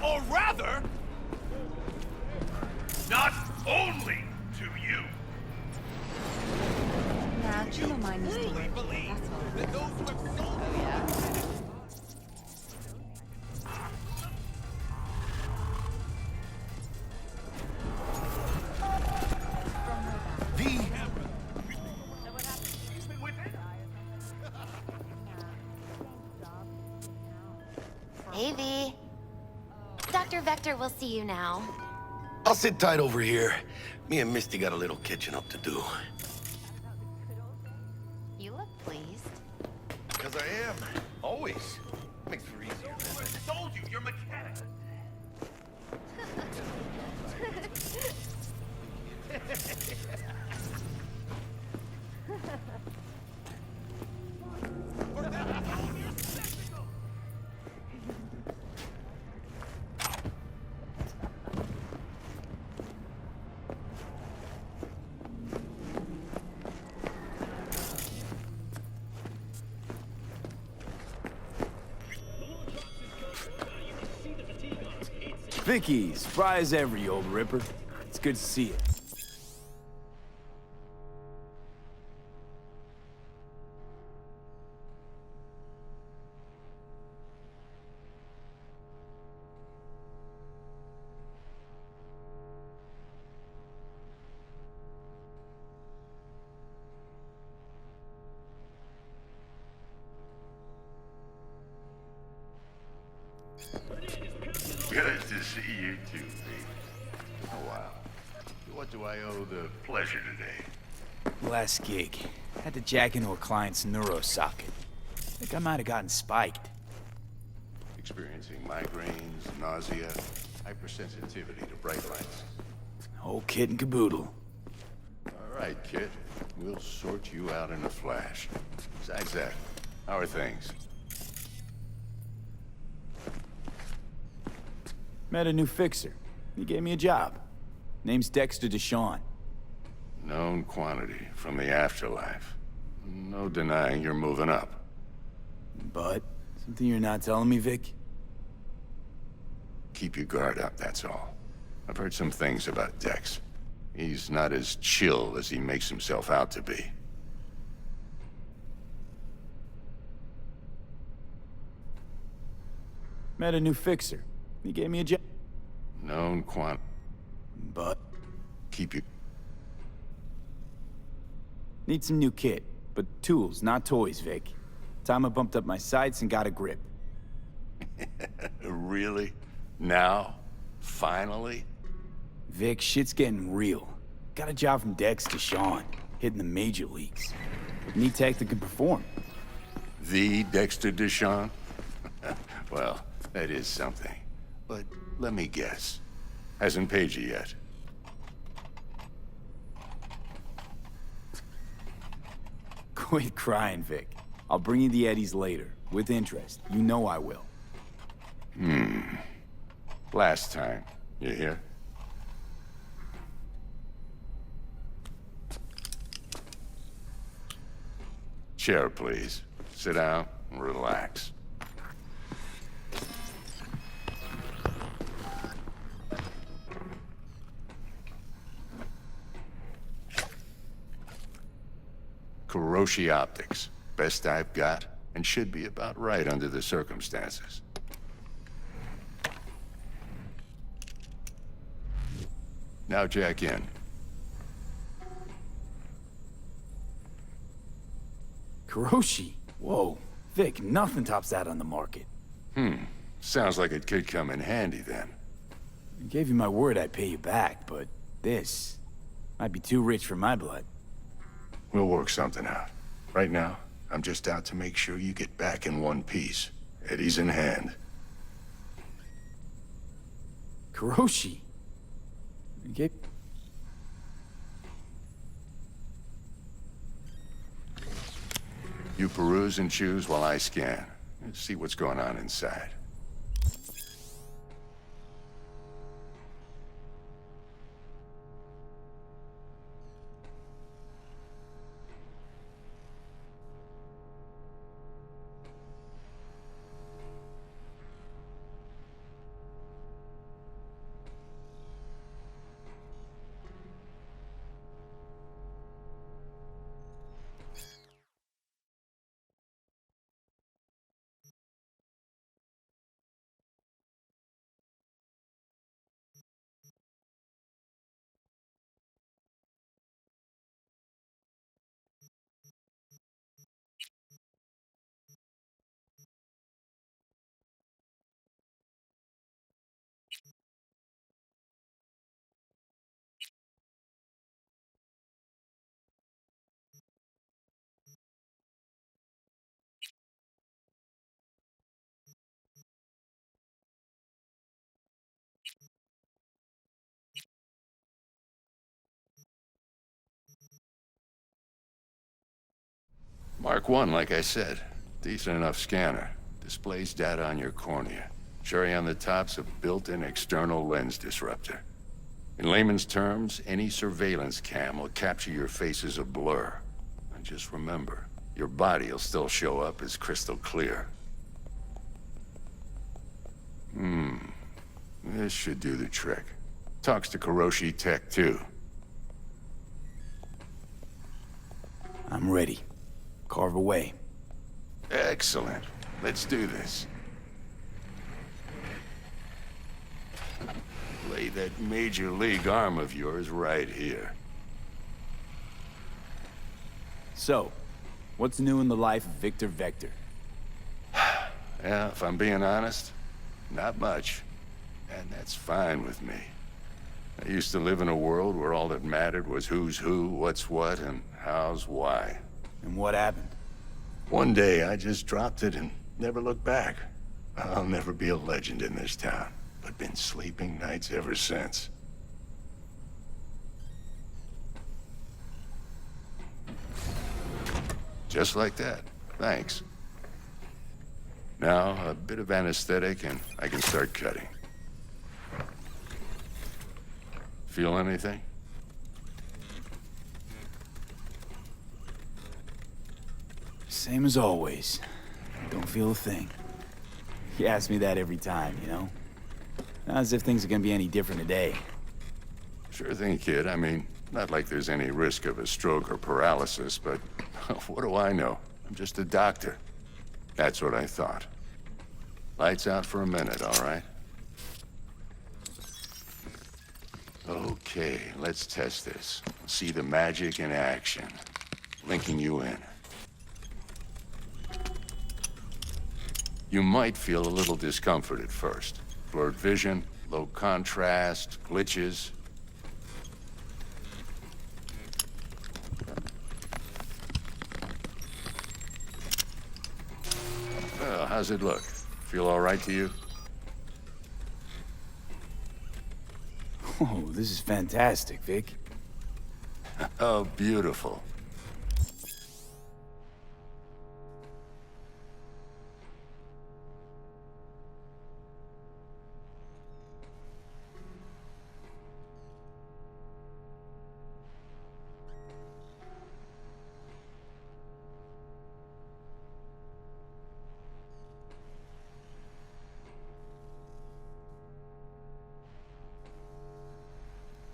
Or rather, not only to you. Nah, Chino mine used to work. Believe That's all. that those who have sold Oh, yeah? Hey, V. Dr. Vector will see you now. I'll sit tight over here. Me and Misty got a little catching up to do. You look pleased. Because I am. Always. Makes for easier. who have sold you your mechanics. Vicky, spry as ever, you old ripper. It's good to see you. Good to see you too, baby. Oh, wow. What do I owe the pleasure today? Last gig. Had to jack into a client's neuro socket. Think I might have gotten spiked. Experiencing migraines, nausea, hypersensitivity to bright lights. Whole kit and caboodle. All right, kid. We'll sort you out in a flash. Besides that, how are things? Met a new fixer. He gave me a job. Name's Dexter Deshawn. Known quantity from the afterlife. No denying you're moving up. But, something you're not telling me, Vic? Keep your guard up, that's all. I've heard some things about Dex. He's not as chill as he makes himself out to be. Met a new fixer. He gave me a job. Known quant... But, Keep your... need some new kit. But tools, not toys, Vic. Time I bumped up my sights and got a grip. Really? Now? Finally? Vic, shit's getting real. Got a job from Dex Deshawn, hitting the major leagues. Need tech that can perform. The Dexter Deshawn? Well, that is something. But let me guess. Hasn't paid you yet. Quit crying, Vic. I'll bring you the Eddies later, with interest. You know I will. Last time. You hear? Chair, please. Sit down and relax. Kuroshi Optics. Best I've got, and should be about right under the circumstances. Now jack in. Kuroshi? Whoa. Vic, nothing tops that on the market. Sounds like it could come in handy then. I gave you my word I'd pay you back, but this might be too rich for my blood. We'll work something out. Right now, I'm just out to make sure you get back in one piece. Eddie's in hand. Kuroshi? You gave... You peruse and choose while I scan. Let's see what's going on inside. Mark 1, like I said. Decent enough scanner. Displays data on your cornea. Cherry on the top's a built-in external lens disruptor. In layman's terms, any surveillance cam will capture your face as a blur. And just remember, your body will still show up as crystal clear. This should do the trick. Talks to Kuroshi Tech, too. I'm ready. Carve away. Excellent. Let's do this. Lay that major league arm of yours right here. So, what's new in the life of Victor Vector? Yeah, if I'm being honest, not much. And that's fine with me. I used to live in a world where all that mattered was who's who, what's what, and how's why. And what happened? One day, I just dropped it and never looked back. I'll never be a legend in this town, but been sleeping nights ever since. Just like that. Thanks. Now, a bit of anesthetic and I can start cutting. Feel anything? Same as always. Don't feel a thing. You ask me that every time, you know? Not as if things are gonna be any different today. Sure thing, kid. I mean, not like there's any risk of a stroke or paralysis, but what do I know? I'm just a doctor. That's what I thought. Lights out for a minute, all right? Okay, let's test this. See the magic in action. Linking you in. You might feel a little discomfort at first. Blurred vision, low contrast, glitches. Well, how's it look? Feel all right to you? Oh, this is fantastic, Vic. Oh, beautiful.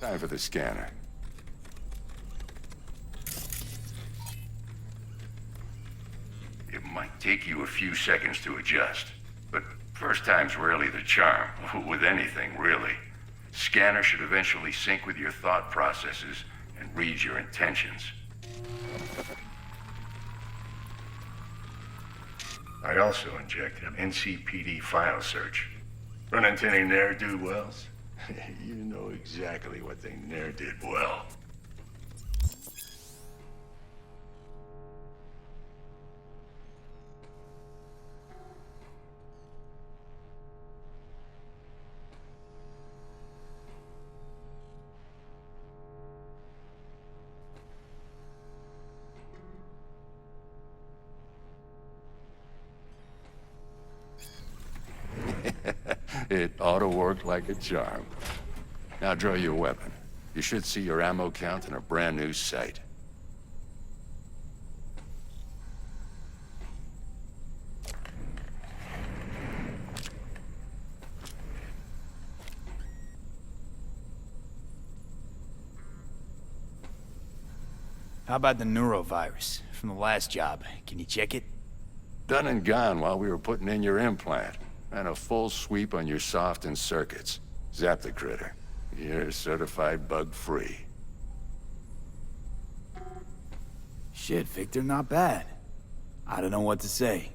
Time for the scanner. It might take you a few seconds to adjust, but first time's rarely the charm, with anything, really. Scanner should eventually sync with your thought processes and read your intentions. I also injected an NCPD file search. Run into any ne'er-do-wells? You know exactly what they ne'er did well. It ought to work like a charm. Now draw your weapon. You should see your ammo count in a brand new sight. How about the neurovirus from the last job? Can you check it? Done and gone while we were putting in your implant. And a full sweep on your soft and circuits. Zap the critter. You're certified bug-free. Shit, Victor, not bad. I don't know what to say.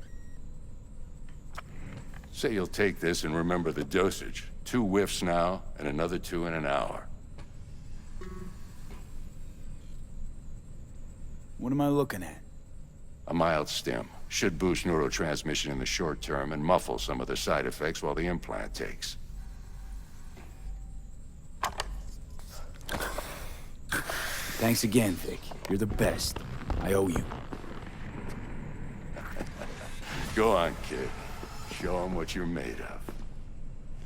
Say you'll take this and remember the dosage. 2 whiffs now, and another 2 in an hour. What am I looking at? A mild stim. Should boost neurotransmission in the short term and muffle some of the side effects while the implant takes. Thanks again, Vic. You're the best. I owe you. Go on, kid. Show them what you're made of.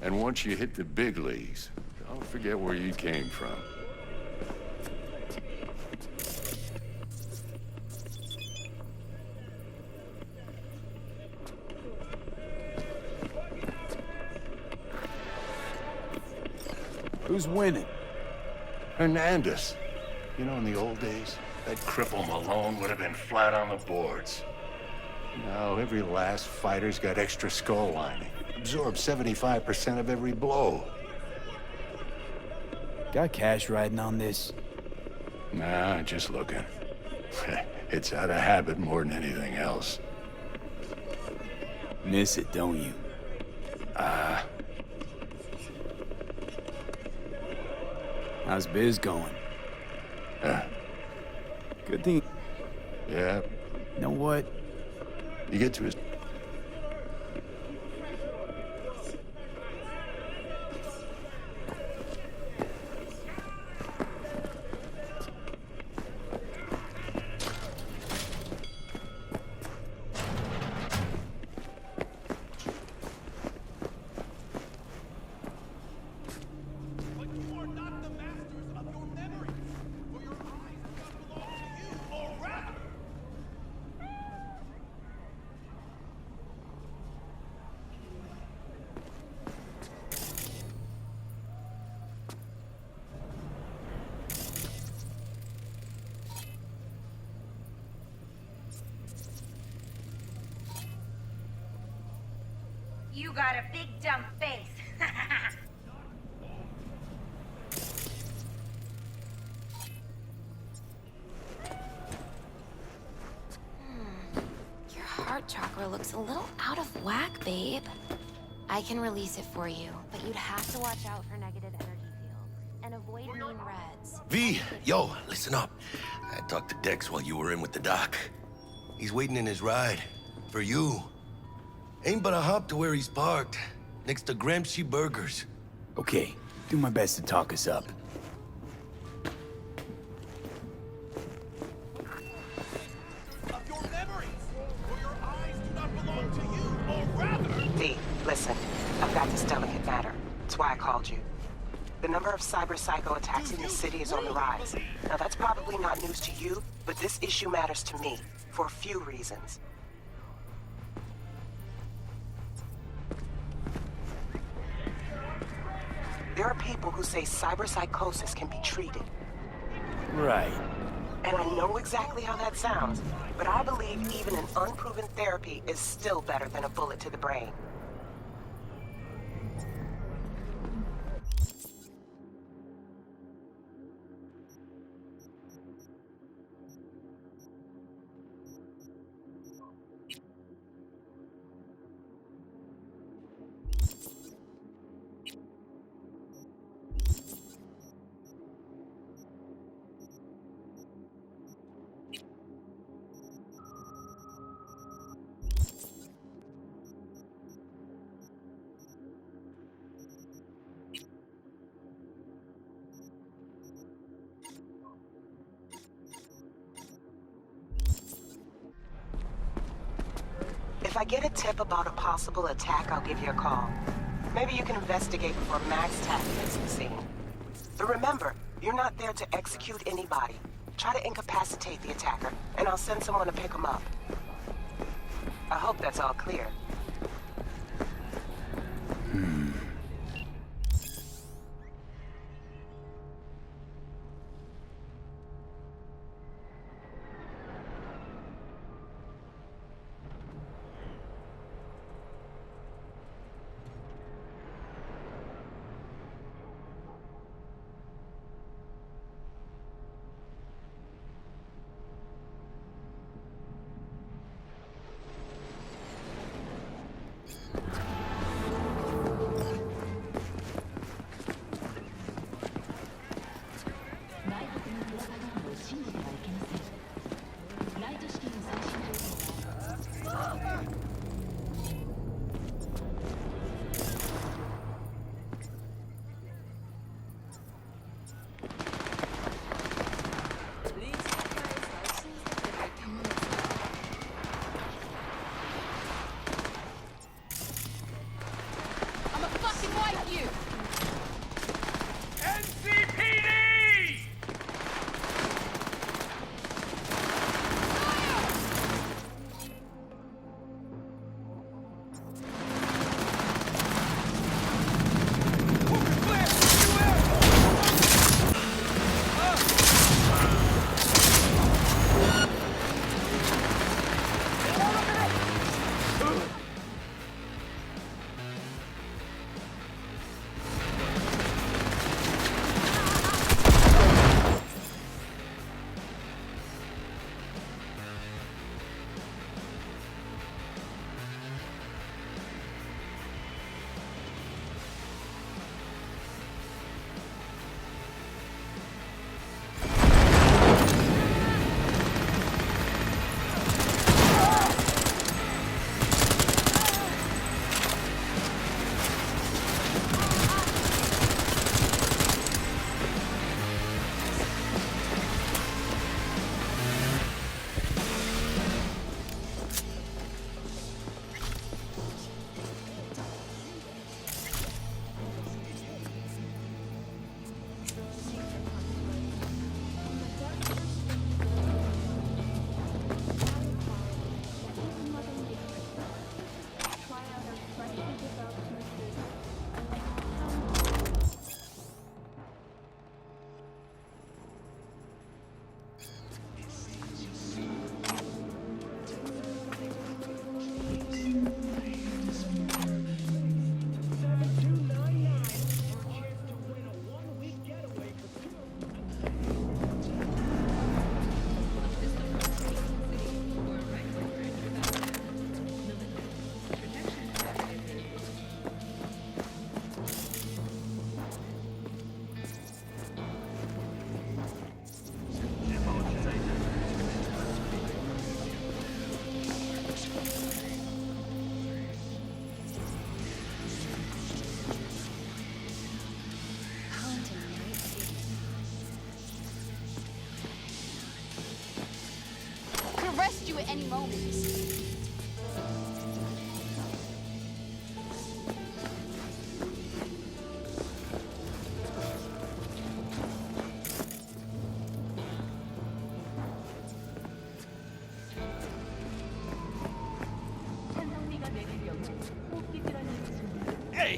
And once you hit the big leagues, don't forget where you came from. Who's winning? Hernandez. You know, in the old days, that cripple Malone would have been flat on the boards. Now, every last fighter's got extra skull lining. Absorbs 75% of every blow. Got cash riding on this? Nah, just looking. It's out of habit more than anything else. Miss it, don't you? How's biz going? Good thing. Yeah, You know what? you get to his... But you are not the masters of your memories, for your eyes do not belong to you, or rather... You got a big dumb face. Your heart chakra looks a little out of whack, babe. I can release it for you, but you'd have to watch out for negative energy fields and avoid mean reds. V, yo, listen up. I talked to Dex while you were in with the doc. He's waiting in his ride. For you. Ain't but a hop to where he's parked. Next to Gramsci Burgers. Okay, do my best to talk us up. of your memories, for your eyes do not belong to you, or rather... V, listen. I've got this delicate matter. That's why I called you. The number of cyber-psycho attacks in the city is on the rise. Now, that's probably not news to you, but this issue matters to me, for a few reasons. There are people who say cyberpsychosis can be treated. Right. And I know exactly how that sounds, but I believe even an unproven therapy is still better than a bullet to the brain. If I get a tip about a possible attack, I'll give you a call. Maybe you can investigate before Max Tack hits the scene. But remember, you're not there to execute anybody. Try to incapacitate the attacker, and I'll send someone to pick him up. I hope that's all clear.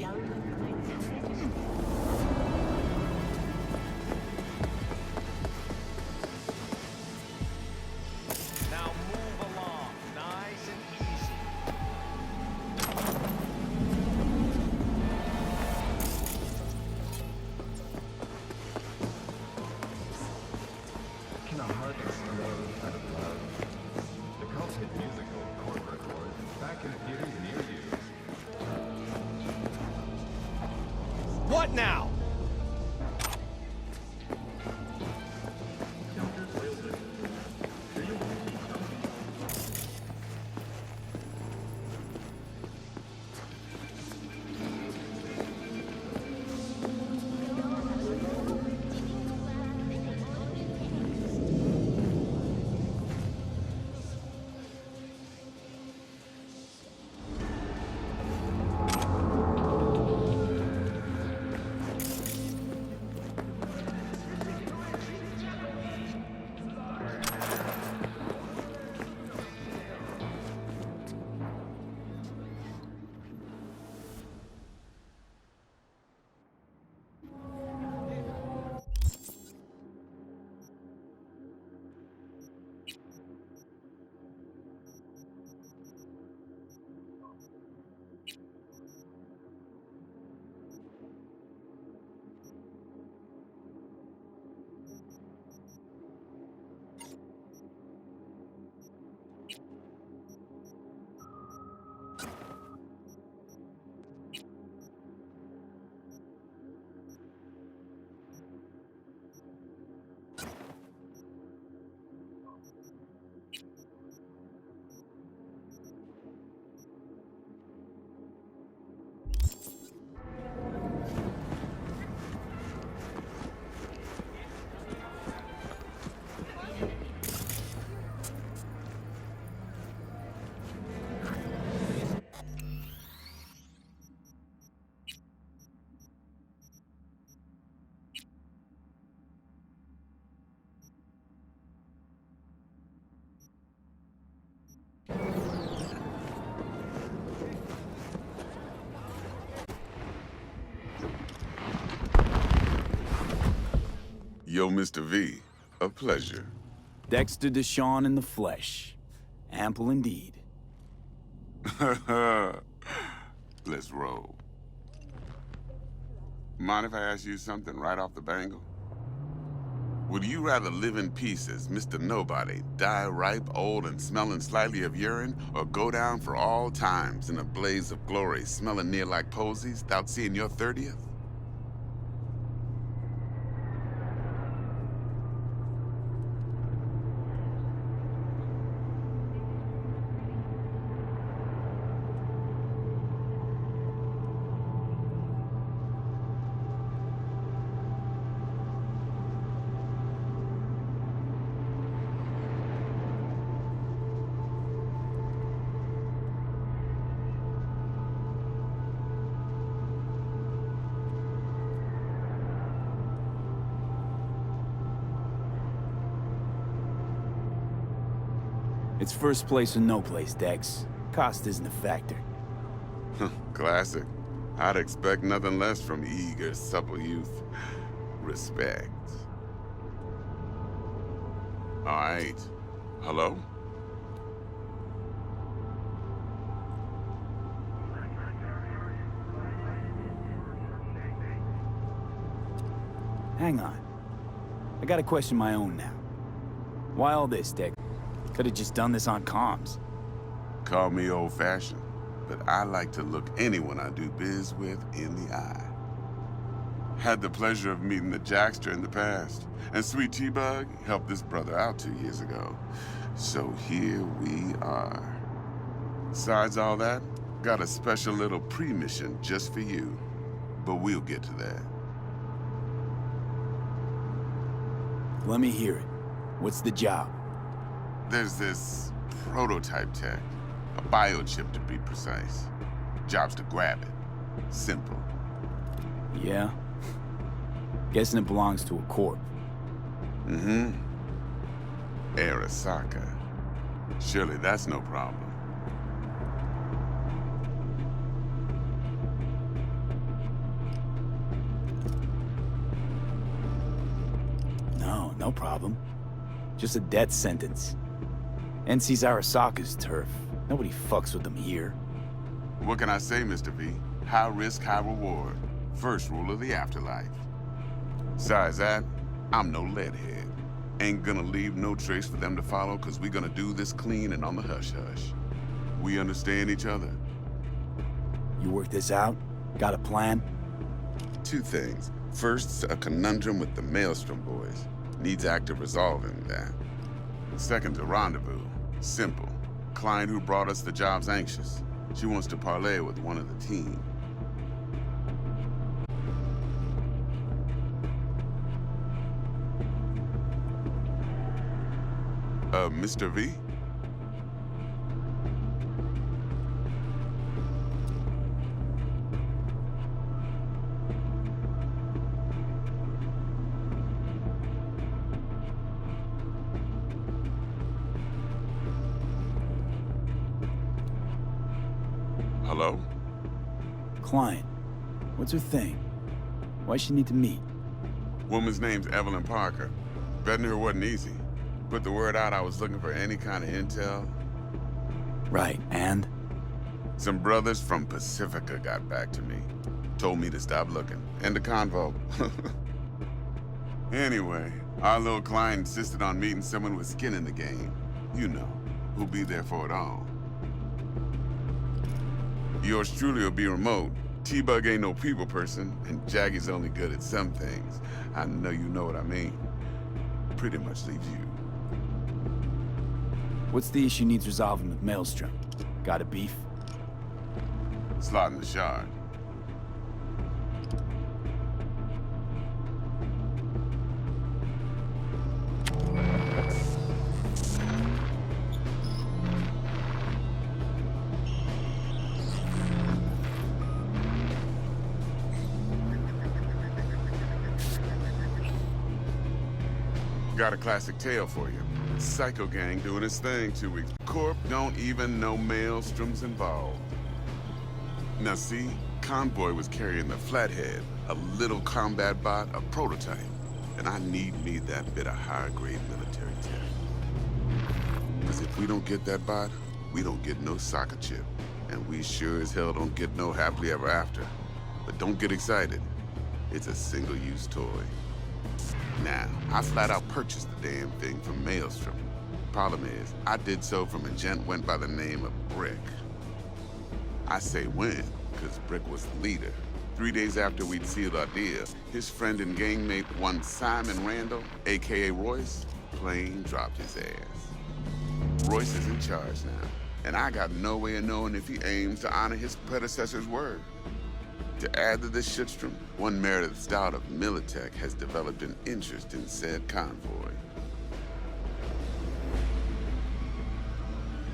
way. Now move along, nice and easy. Can a heart explode out of love? The cult hit musical Court Record back in theaters near you. What now? Yo, Mr. V, a pleasure. Dexter Deshawn in the flesh. Ample indeed. Let's roll. Mind if I ask you something right off the bangle? Would you rather live in peace as Mr. Nobody, die ripe, old, and smelling slightly of urine, or go down for all times in a blaze of glory, smelling near like posies, without seeing your 30th? It's first place or no place, Dex. Cost isn't a factor. Classic. I'd expect nothing less from eager, supple youth. Respect. All right. Hello? Hang on. I gotta question my own now. Why all this, Dex? Could've just done this on comms. Call me old-fashioned, but I like to look anyone I do biz with in the eye. Had the pleasure of meeting the Jackster in the past, and Sweet T-Bug helped this brother out 2 years ago. So here we are. Besides all that, got a special little pre-mission just for you. But we'll get to that. Let me hear it. What's the job? There's this prototype tech, a biochip to be precise. Job's to grab it. Simple. Yeah? Guessing it belongs to a corp. Mm-hmm. Arasaka. Surely that's no problem. no problem. Just a death sentence. NC's Arasaka's turf. Nobody fucks with them here. What can I say, Mr. V? High risk, high reward. First rule of the afterlife. Besides that, I'm no leadhead. Ain't gonna leave no trace for them to follow, cause we gonna do this clean and on the hush-hush. We understand each other. You work this out? Got a plan? Two things. First, a conundrum with the Maelstrom boys. Needs active resolving that. Second, a rendezvous. Simple. Client who brought us the job's anxious. She wants to parlay with one of the team. Mr. V? Hello? Client. What's her thing? Why's she need to meet? Woman's name's Evelyn Parker. Betting her wasn't easy. Put the word out I was looking for any kind of intel. Right, and? Some brothers from Pacifica got back to me. Told me to stop looking. End the convo. Anyway, our little client insisted on meeting someone with skin in the game. You know, who'll be there for it all. Yours truly will be remote. T-Bug ain't no people person, and Jaggy's only good at some things. I know you know what I mean. Pretty much leaves you. What's the issue needs resolving with Maelstrom? Got a beef? Slotting the shard. Got a classic tale for you. Psycho gang doing its thing 2 weeks. Corp don't even know Maelstrom's involved. Now see, Convoy was carrying the Flathead, a little combat bot, a prototype. And I need me that bit of higher-grade military tech. Because if we don't get that bot, we don't get no soccer chip. And we sure as hell don't get no happily ever after. But don't get excited. It's a single-use toy. Now, I flat out purchased the damn thing from Maelstrom. Problem is, I did so from a gent went by the name of Brick. I say when, because Brick was the leader. 3 days after we'd sealed our deal, his friend and gangmate, one Simon Randall, aka Royce, plain dropped his ass. Royce is in charge now, and I got no way of knowing if he aims to honor his predecessor's word. To add to this shitstrom, one Meredith Stout of Militech has developed an interest in said convoy.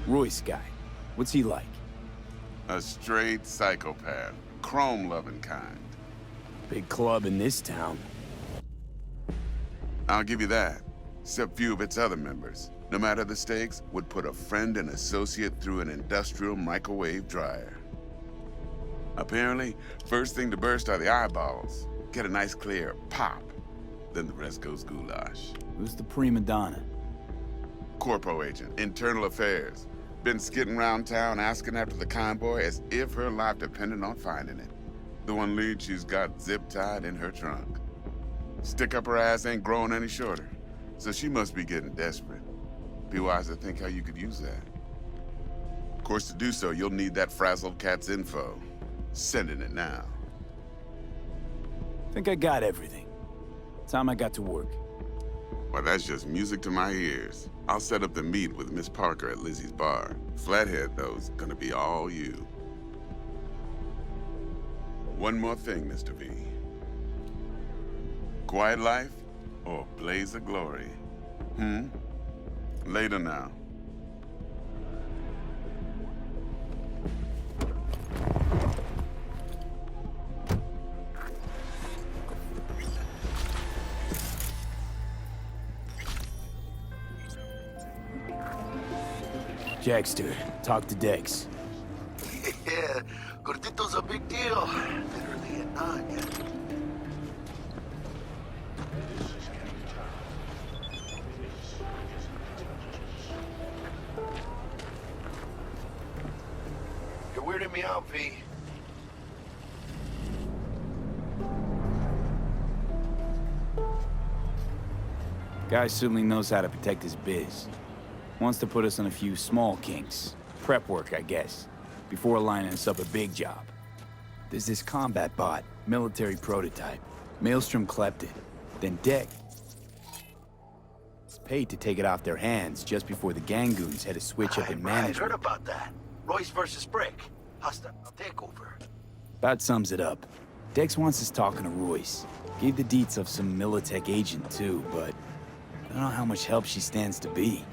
Royce guy. What's he like? A straight psychopath. Chrome-loving kind. Big club in this town. I'll give you that. Except few of its other members, no matter the stakes, would put a friend and associate through an industrial microwave dryer. Apparently, first thing to burst are the eyeballs. Get a nice clear pop. Then the rest goes goulash. Who's the prima donna? Corpo agent, internal affairs. Been skidding around town asking after the convoy as if her life depended on finding it. The one lead she's got zip-tied in her trunk. Stick up her ass ain't growing any shorter, so she must be getting desperate. Be wise to think how you could use that. Of course, to do so, you'll need that frazzled cat's info. Sending it now. Think I got everything. Time I got to work. Well, that's just music to my ears. I'll set up the meet with Miss Parker at Lizzie's bar. Flathead, though's gonna be all you. One more thing, Mr. V. Quiet life or blaze of glory? Later now. Jackster, talk to Dex. Yeah, Gordito's a big deal. Literally at 9 yet. weirding me out, V. Guy certainly knows how to protect his biz. Wants to put us on a few small kinks. Prep work, I guess. Before lining us up a big job. There's this combat bot, military prototype. Maelstrom clept it. Then Deck paid to take it off their hands just before the Gangoons had a switch up in management. Heard about that. Royce versus Brick. Hostile takeover. About sums it up. Dex wants us talking to Royce. Gave the deets of some Militech agent too, but I don't know how much help she stands to be.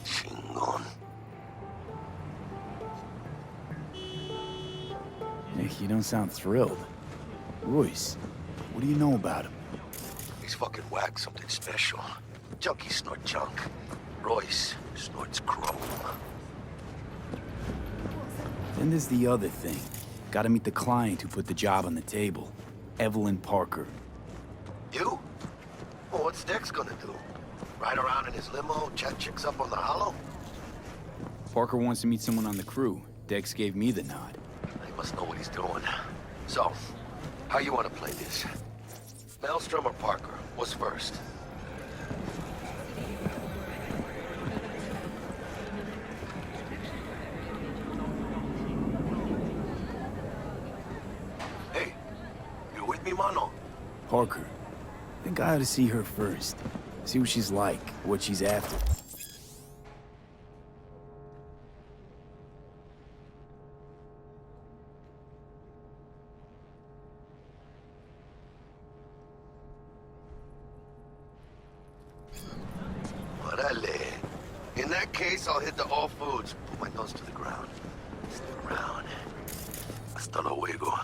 Chingon. Nick, you don't sound thrilled. Royce, what do you know about him? He's fucking whacked something special. Junkies snort junk. Royce snorts chrome. Then there's the other thing. Gotta meet the client who put the job on the table. Evelyn Parker. You? Well, what's Dex gonna do? Ride around in his limo, chat chicks up on the hollow? Parker wants to meet someone on the crew. Dex gave me the nod. He must know what he's doing. So, how you want to play this? Maelstrom or Parker? What's first? Hey, you with me, mano? Parker. I think I ought to see her first. See what she's like, what she's after. Orale. In that case, I'll hit the all foods. Put my nose to the ground. Stick around. Hasta luego.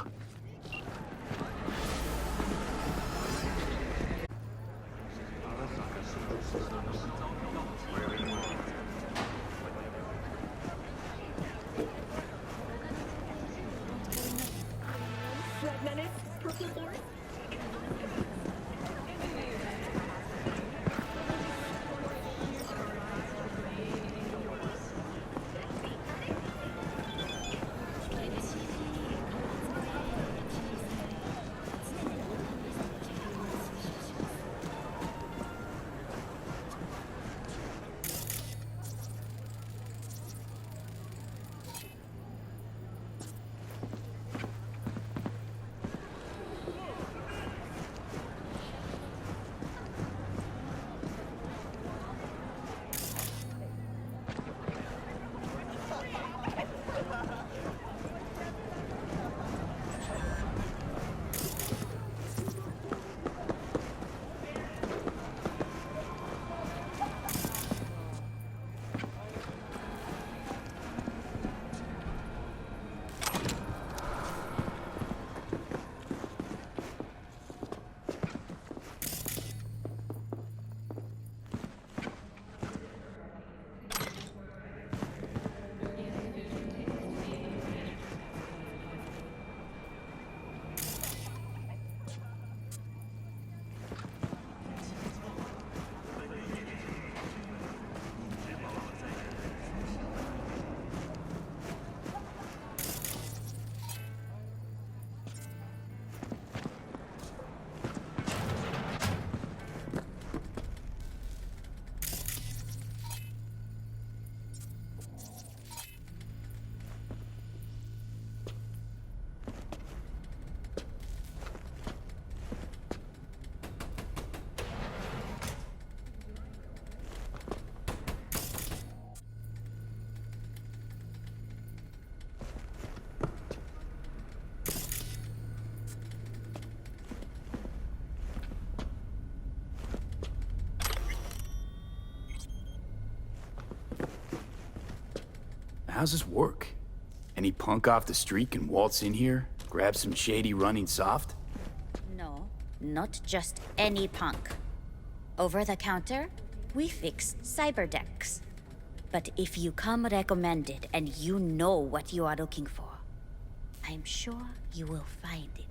How's this work? Any punk off the street can waltz in here, grab some shady running soft? No, not just any punk. Over the counter, we fix cyberdecks. But if you come recommended and you know what you are looking for, I'm sure you will find it.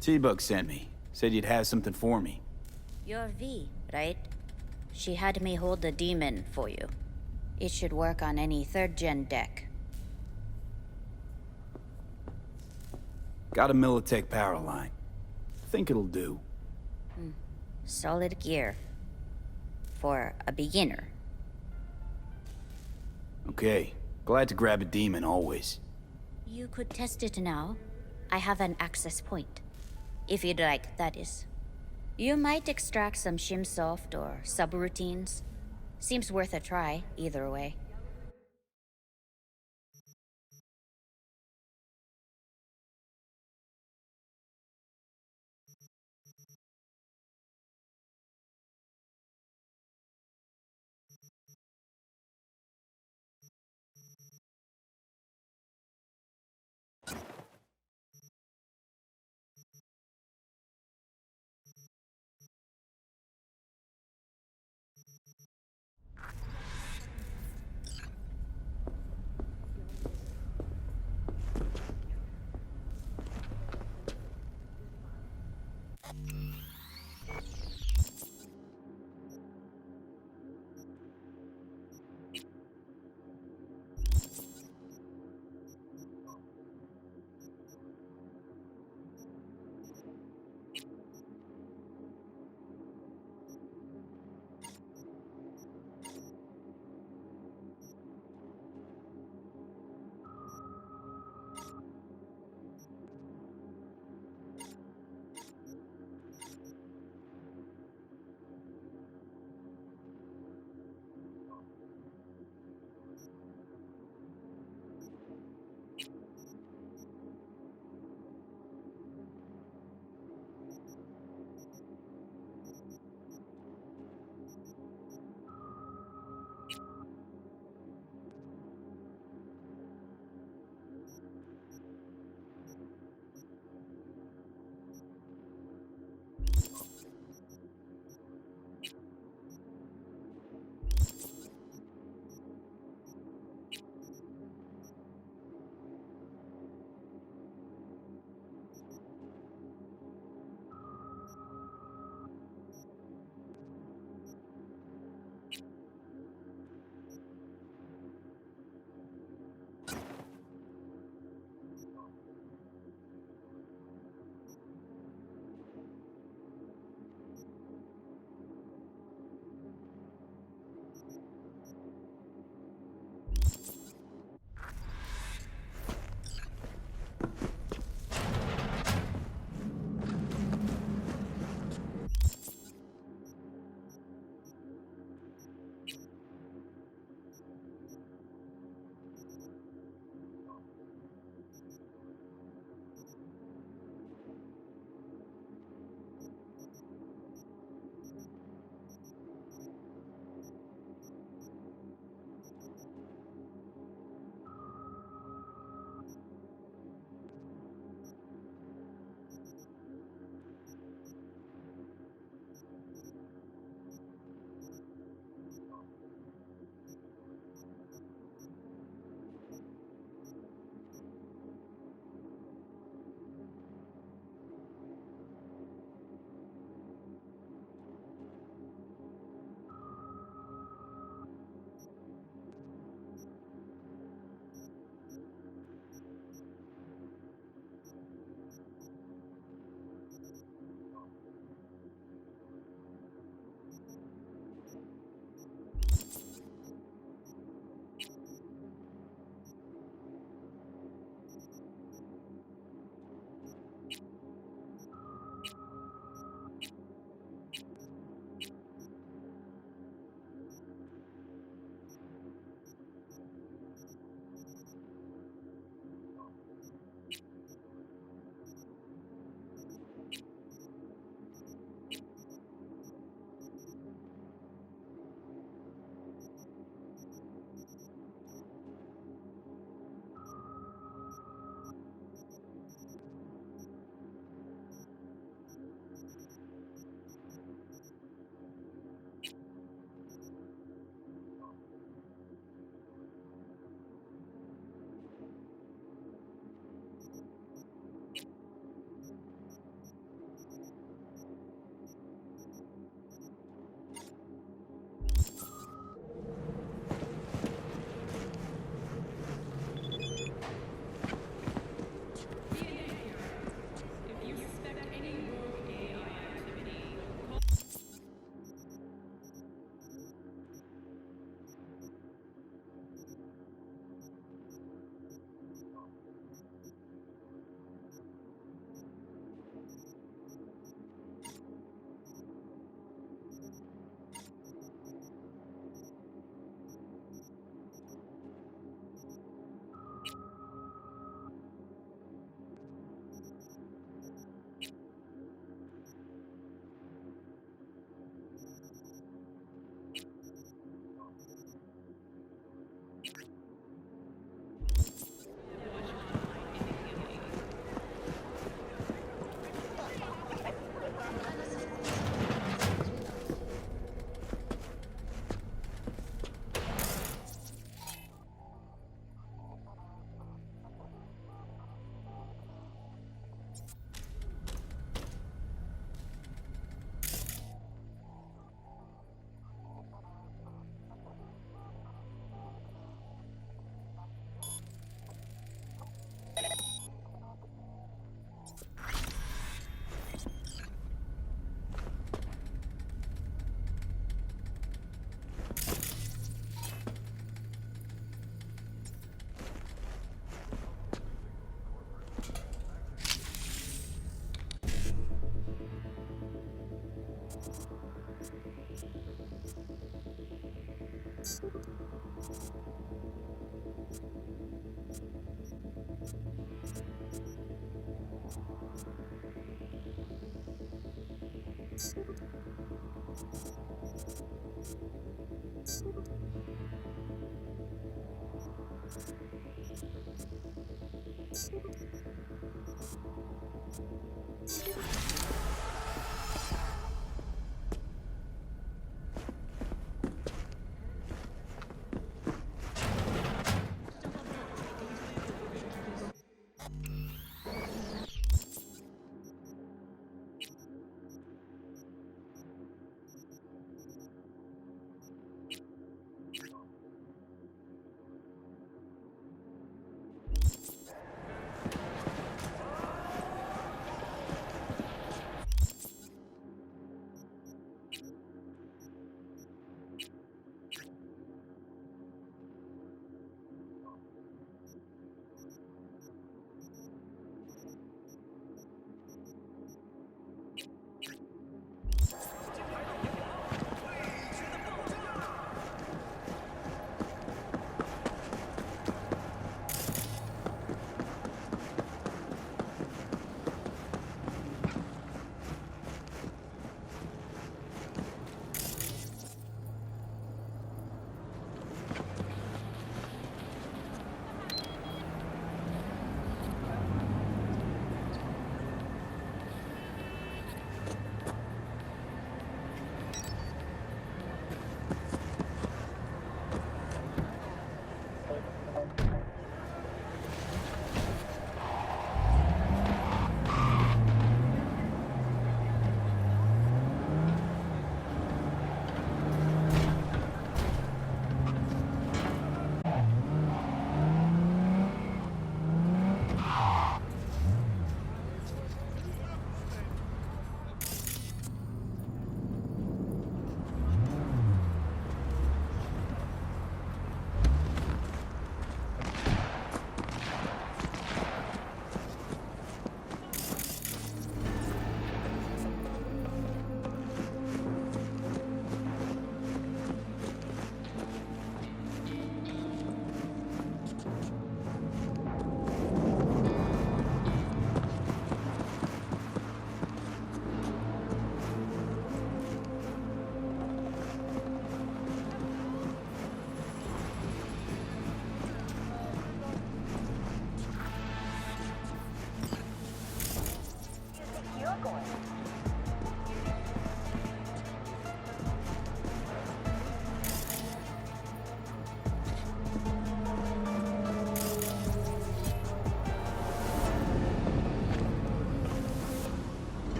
T-Bug sent me. Said you'd have something for me. You're V, right? She had me hold the demon for you. It should work on any 3rd-gen deck. Got a Militech power line. Think it'll do. Solid gear. For a beginner. Okay. Glad to grab a demon always. You could test it now. I have an access point. If you'd like, that is. You might extract some shimsoft or subroutines. Seems worth a try, either way.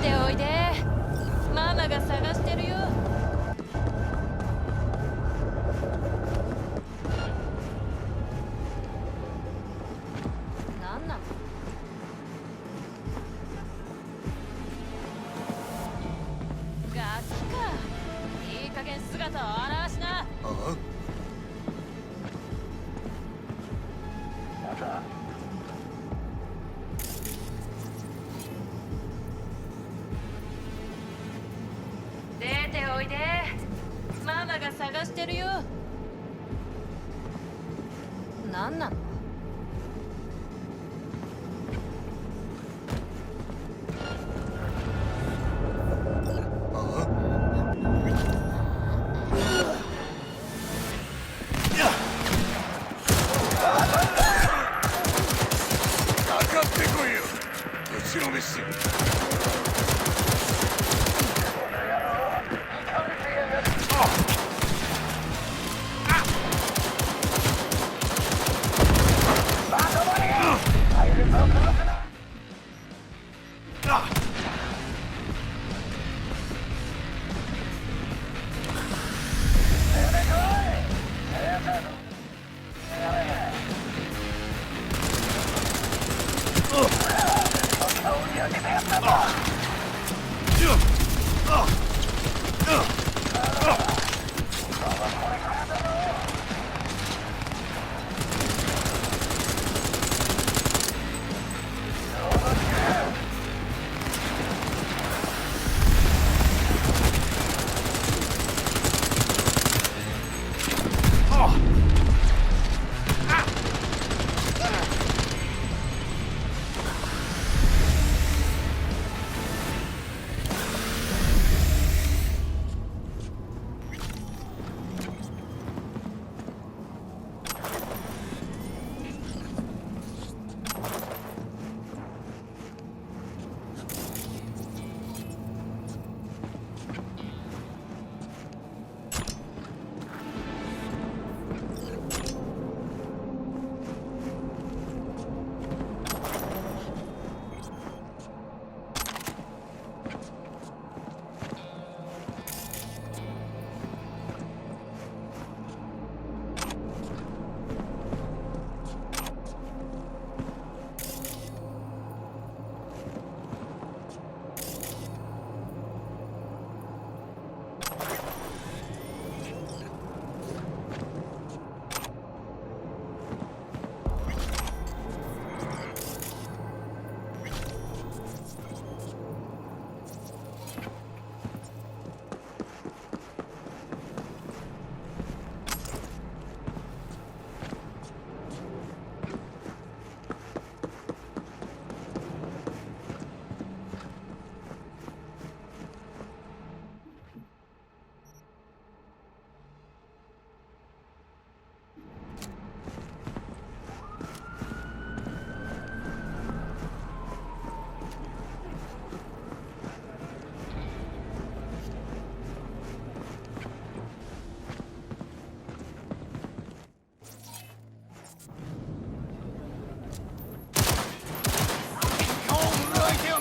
ておいで。ママが探してるよ。なんなの？ガキか。いい加減姿を現しな。出ておいで。ママが探してるよ。なんなの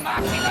？Máquina!